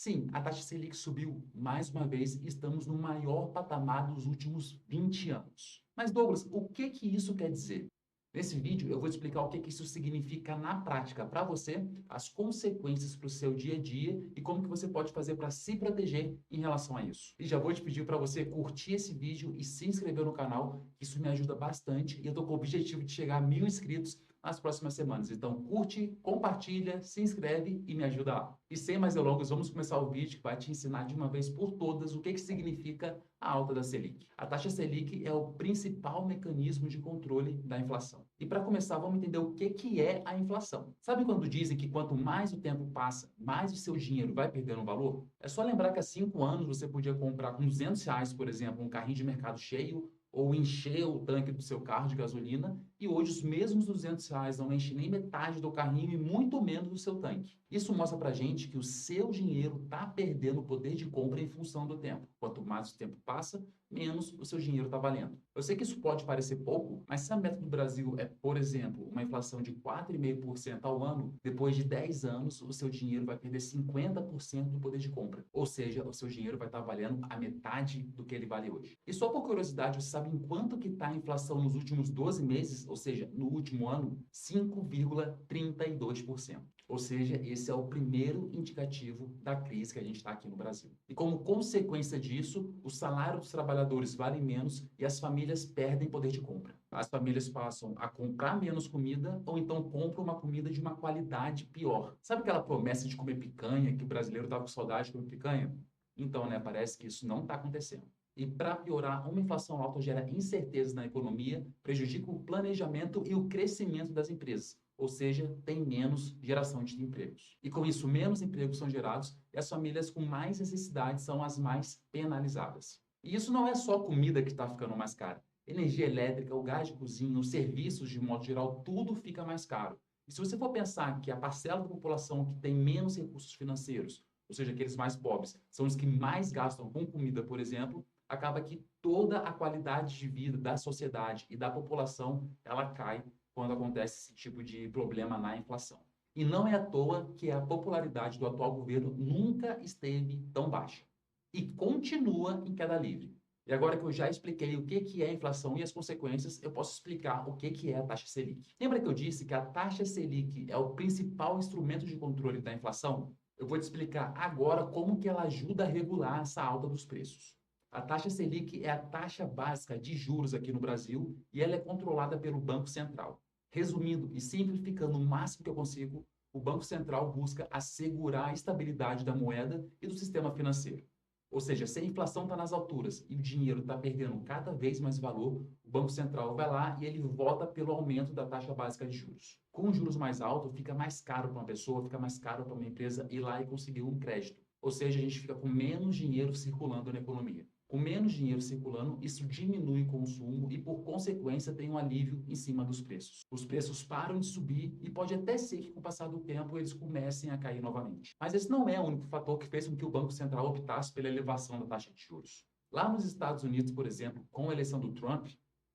Sim, a taxa Selic subiu mais uma vez e estamos no maior patamar dos últimos 20 anos. Mas, Douglas, o que que isso quer dizer? Nesse vídeo eu vou explicar o que que isso significa na prática para você, as consequências para o seu dia a dia e como que você pode fazer para se proteger em relação a isso. E já vou te pedir para você curtir esse vídeo e se inscrever no canal, que isso me ajuda bastante e eu estou com o objetivo de chegar a 1.000 inscritos nas próximas semanas. Então curte, compartilha, se inscreve e me ajuda lá. E sem mais delongas, vamos começar o vídeo que vai te ensinar de uma vez por todas o que que significa a alta da Selic. A taxa Selic é o principal mecanismo de controle da inflação. E para começar, vamos entender o que que é a inflação. Sabe quando dizem que quanto mais o tempo passa, mais o seu dinheiro vai perdendo valor? É só lembrar que há 5 anos você podia comprar com R$ 200, por exemplo, um carrinho de mercado cheio ou encher o tanque do seu carro de gasolina, e hoje os mesmos R$ 200 não enchem nem metade do carrinho e muito menos do seu tanque. Isso mostra pra gente que o seu dinheiro está perdendo o poder de compra em função do tempo. Quanto mais o tempo passa, menos o seu dinheiro está valendo. Eu sei que isso pode parecer pouco, mas se a meta do Brasil é, por exemplo, uma inflação de 4,5% ao ano, depois de 10 anos, o seu dinheiro vai perder 50% do poder de compra. Ou seja, o seu dinheiro vai estar valendo a metade do que ele vale hoje. E só por curiosidade, você sabe em quanto que está a inflação nos últimos 12 meses? Ou seja, no último ano? 5,32%. Ou seja, esse é o primeiro indicativo da crise que a gente está aqui no Brasil. E como consequência disso, o salário dos trabalhadores vale menos e as famílias perdem poder de compra. As famílias passam a comprar menos comida ou então compram uma comida de uma qualidade pior. Sabe aquela promessa de comer picanha, que o brasileiro estava com saudade de comer picanha? Então, né, parece que isso não está acontecendo. E para piorar, uma inflação alta gera incertezas na economia, prejudica o planejamento e o crescimento das empresas. Ou seja, tem menos geração de empregos. E com isso, menos empregos são gerados e as famílias com mais necessidades são as mais penalizadas. E isso não é só comida que está ficando mais cara. Energia elétrica, o gás de cozinha, os serviços de modo geral, tudo fica mais caro. E se você for pensar que a parcela da população que tem menos recursos financeiros, ou seja, aqueles mais pobres, são os que mais gastam com comida, por exemplo, acaba que toda a qualidade de vida da sociedade e da população, ela cai quando acontece esse tipo de problema na inflação. E não é à toa que a popularidade do atual governo nunca esteve tão baixa e continua em queda livre. E agora que eu já expliquei o que é a inflação e as consequências, eu posso explicar o que é a taxa Selic. Lembra que eu disse que a taxa Selic é o principal instrumento de controle da inflação? Eu vou te explicar agora como que ela ajuda a regular essa alta dos preços. A taxa Selic é a taxa básica de juros aqui no Brasil e ela é controlada pelo Banco Central. Resumindo e simplificando o máximo que eu consigo, o Banco Central busca assegurar a estabilidade da moeda e do sistema financeiro. Ou seja, se a inflação está nas alturas e o dinheiro está perdendo cada vez mais valor, o Banco Central vai lá e ele vota pelo aumento da taxa básica de juros. Com os juros mais altos, fica mais caro para uma pessoa, fica mais caro para uma empresa ir lá e conseguir um crédito. Ou seja, a gente fica com menos dinheiro circulando na economia. Com menos dinheiro circulando, isso diminui o consumo e, por consequência, tem um alívio em cima dos preços. Os preços param de subir e pode até ser que, com o passar do tempo, eles comecem a cair novamente. Mas esse não é o único fator que fez com que o Banco Central optasse pela elevação da taxa de juros. Lá nos Estados Unidos, por exemplo, com a eleição do Trump,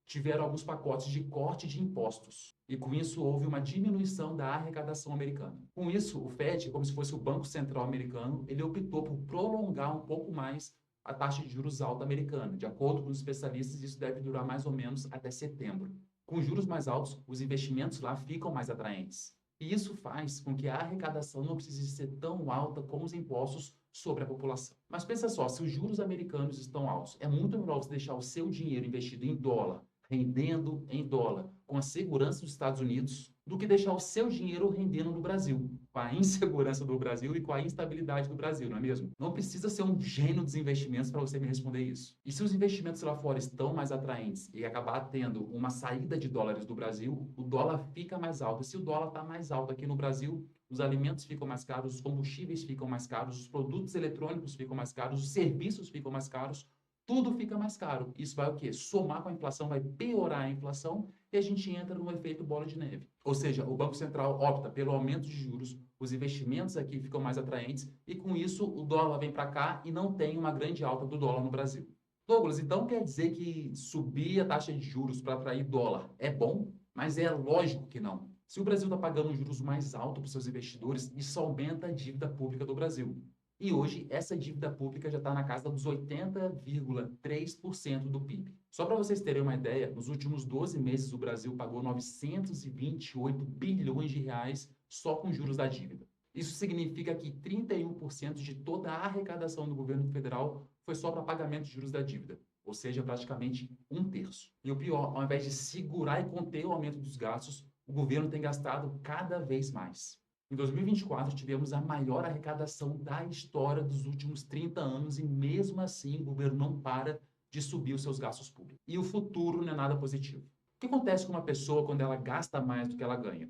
tiveram alguns pacotes de corte de impostos. E com isso houve uma diminuição da arrecadação americana. Com isso, o Fed, como se fosse o Banco Central americano, ele optou por prolongar um pouco mais a taxa de juros alta americana. De acordo com os especialistas, isso deve durar mais ou menos até setembro. Com juros mais altos, os investimentos lá ficam mais atraentes. E isso faz com que a arrecadação não precise ser tão alta como os impostos sobre a população. Mas pensa só, se os juros americanos estão altos, é muito melhor você deixar o seu dinheiro investido em dólar, rendendo em dólar, com a segurança dos Estados Unidos, do que deixar o seu dinheiro rendendo no Brasil, com a insegurança do Brasil e com a instabilidade do Brasil, não é mesmo? Não precisa ser um gênio dos investimentos para você me responder isso. E se os investimentos lá fora estão mais atraentes e acabar tendo uma saída de dólares do Brasil, o dólar fica mais alto. E se o dólar está mais alto aqui no Brasil, os alimentos ficam mais caros, os combustíveis ficam mais caros, os produtos eletrônicos ficam mais caros, os serviços ficam mais caros, tudo fica mais caro. Isso vai o quê? Somar com a inflação, vai piorar a inflação e a gente entra no efeito bola de neve. Ou seja, o Banco Central opta pelo aumento de juros, os investimentos aqui ficam mais atraentes e com isso o dólar vem para cá e não tem uma grande alta do dólar no Brasil. Douglas, então quer dizer que subir a taxa de juros para atrair dólar é bom? Mas é lógico que não. Se o Brasil está pagando juros mais altos para os seus investidores, isso aumenta a dívida pública do Brasil. E hoje, essa dívida pública já está na casa dos 80,3% do PIB. Só para vocês terem uma ideia, nos últimos 12 meses o Brasil pagou 928 bilhões de reais só com juros da dívida. Isso significa que 31% de toda a arrecadação do governo federal foi só para pagamento de juros da dívida, ou seja, praticamente um terço. E o pior, ao invés de segurar e conter o aumento dos gastos, o governo tem gastado cada vez mais. Em 2024, tivemos a maior arrecadação da história dos últimos 30 anos e, mesmo assim, o governo não para de subir os seus gastos públicos. E o futuro não é nada positivo. O que acontece com uma pessoa quando ela gasta mais do que ela ganha?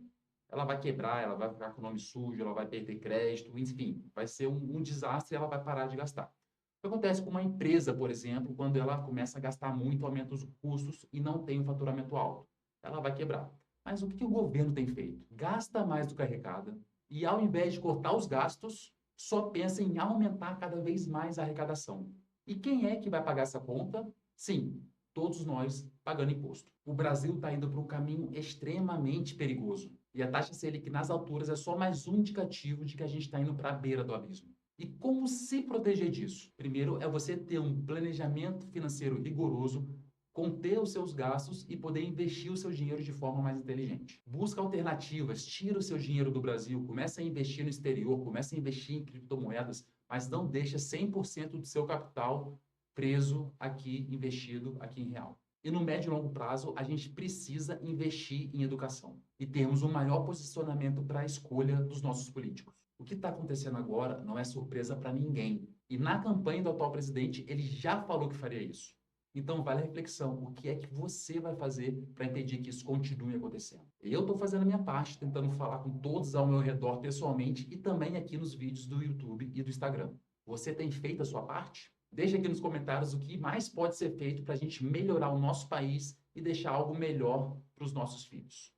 Ela vai quebrar, ela vai ficar com o nome sujo, ela vai perder crédito, enfim, vai ser um desastre e ela vai parar de gastar. O que acontece com uma empresa, por exemplo, quando ela começa a gastar muito, aumenta os custos e não tem um faturamento alto? Ela vai quebrar. Mas o que o governo tem feito? Gasta mais do que arrecada e, ao invés de cortar os gastos, só pensa em aumentar cada vez mais a arrecadação. E quem é que vai pagar essa conta? Sim, todos nós pagando imposto. O Brasil está indo para um caminho extremamente perigoso. E a taxa Selic nas alturas é só mais um indicativo de que a gente está indo para a beira do abismo. E como se proteger disso? Primeiro é você ter um planejamento financeiro rigoroso, conter os seus gastos e poder investir o seu dinheiro de forma mais inteligente. Busca alternativas, tira o seu dinheiro do Brasil, começa a investir no exterior, começa a investir em criptomoedas, mas não deixa 100% do seu capital preso aqui, investido aqui em real. E no médio e longo prazo, a gente precisa investir em educação e termos um maior posicionamento para a escolha dos nossos políticos. O que está acontecendo agora não é surpresa para ninguém. E na campanha do atual presidente, ele já falou que faria isso. Então, vale a reflexão. O que é que você vai fazer para impedir que isso continue acontecendo? Eu estou fazendo a minha parte, tentando falar com todos ao meu redor pessoalmente e também aqui nos vídeos do YouTube e do Instagram. Você tem feito a sua parte? Deixa aqui nos comentários o que mais pode ser feito para a gente melhorar o nosso país e deixar algo melhor para os nossos filhos.